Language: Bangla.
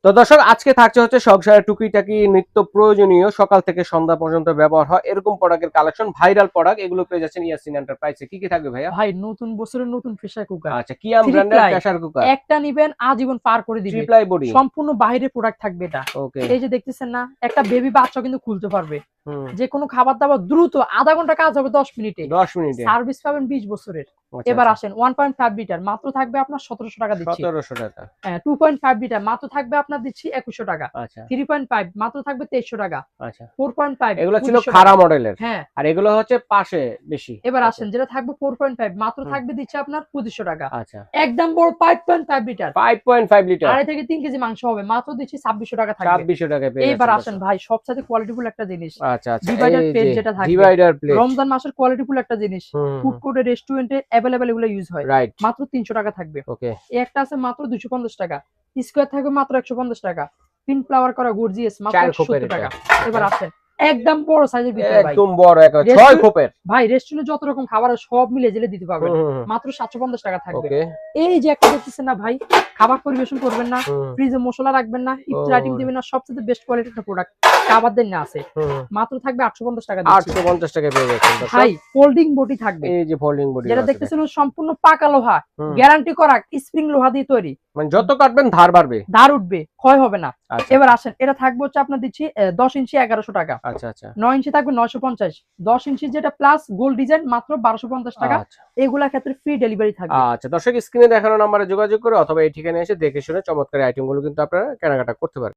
তো দর্শক আজকে থাকছে হচ্ছে সংসারের টুকিটাকি নিত্য প্রয়োজনীয় সকাল থেকে সন্ধ্যা পর্যন্ত ব্যবহার হয় এরকম প্রোডাক্টের কালেকশন, ভাইরাল প্রোডাক্ট, এগুলো পেয়ে যাচ্ছেন ইয়াসিন এন্টারপ্রাইজে। কি কি থাকবে ভাইয়া? ভাই নতুন বছরের নতুন প্রেসার কুকার। আচ্ছা, কিয়াম Three ব্র্যান্ডের ply, প্রেসার কুকার, একটা নিবেন আজীবন পার করে দিবে। ট্রিপ্লাই বডি, সম্পূর্ণ বাইরের প্রোডাক্ট থাকবে এটা। ওকে। এই যে দেখতেছেন না, একটা বেবি বাচ্চা কিন্তু খুলতে পারবে। হুম, যে কোনো খাবার দাবার দ্রুত আধা ঘন্টা কাজ হবে 10 মিনিটে। 10 মিনিটে। সার্ভিস পাবেন 20 বছরের। আচ্ছা, এবার আচ্ছা, আসেন 1.5 লিটার মাত্র থাকবে আপনার 1700 টাকা দিচ্ছি। 1700 টাকা। হ্যাঁ 2.5 লিটার মাত্র থাকবে আপনার দিচ্ছি 2100 টাকা। আচ্ছা, 3.5 মাত্র থাকবে 2300 টাকা। আচ্ছা। 4.5 এগুলো ছিল 2500 খাড়া টাকা। মডেলের, হ্যাঁ আর এগুলো হচ্ছে পাশে বেশি। এবার ওকে, আসেন যেটা থাকবে 4.5 মাত্র হুম, থাকবে দিচ্ছে আপনার 2500 টাকা। আচ্ছা। একদম বড় 5.5 লিটার 5.5 লিটার, 2.5 থেকে 3 কেজি মাংস হবে, মাত্র দিচ্ছি 2600 টাকা থাকবে। 2600 টাকায় পেয়ে এইবার যাচ্ছেন আসেন দর্শক। ভাই সবচেয়ে কোয়ালিটিফুল একটা জিনিস, আচ্ছা, আচ্ছা, ডিভাইডার এই প্লেট যে যেটা থাকবে ডিভাইডার প্লেট। রমজান মাসের কোয়ালিটিফুল একটা জিনিস। হুম, ফুড কোর্টে রেস্টুরেন্টে अवेलेबल এগুলো ইউজ হয়। রাইট, মাত্র 300 টাকা থাকবে। ওকে। এই একটা আছে মাত্র 250 টাকা। স্কয়ার থাকবে মাত্র 150 টাকা। পিন ফ্লাওয়ার করা গর্জিয়াস মাত্র 4 খোপের 170 এটা। টাকা। এবার আসেন একদম বড় সাইজের ভিতরে ভাই। একদম বড়, একবার 6 রেস্টুরেন্ট খোপের। ভাই রেস্টুরেন্টে যত রকম খাবার আছে সব মিলে জেলে দিতে পারবেন। হুম, মাত্র 750 টাকা থাকবে। ওকে। এই যে একটা দেখতেছেন না ভাই, খাবার পরিবেশন করবেন না, হুম, ফ্রিজে মসলা রাখবেন না, ইফতার আইটেম ওরে, দিবেন না, সবচেয়ে বেস্ট কোয়ালিটির একটা প্রোডাক্ট খাবার দেন না আছে। হুম, মাত্র থাকবে 850 টাকা দিচ্ছি। 850 টাকায় পেয়ে যাচ্ছেন দর্শক। ভাই ফোল্ডিং বডি থাকবে। এই যে ফোল্ডিং বডি যেটা আছে এটা। দেখতেছেন সম্পূর্ণ পাকা লোহা, হুম, গ্যারান্টি করা স্প্রিং লোহা দিয়ে তৈরি। মানে যত কাটবেন ধার বাড়বে। ধার উঠবে, ক্ষয় হবে না। আচ্ছা, এবার আসেন এটা থাকবে হচ্ছে আপনার দিচ্ছি 10 ইঞ্চি 1100 টাকা। আচ্ছা, আচ্ছা, 9 ইঞ্চি থাকবে 950, 10 ইঞ্চি যেটা প্লাস গোল্ড ডিজাইন মাত্র 1250 টাকা। আচ্ছা, এগুলা ক্ষেত্রে ফ্রি ডেলিভারি থাকবে। আচ্ছা। দর্শক স্ক্রিনে দেখানো নম্বরে যোগাযোগ করে অথবা এই ঠিকানায় এসে দেখে শুনে চমৎকার আইটেমগুলো কিন্তু আপনারা কেনাকাটা করতে পারেন।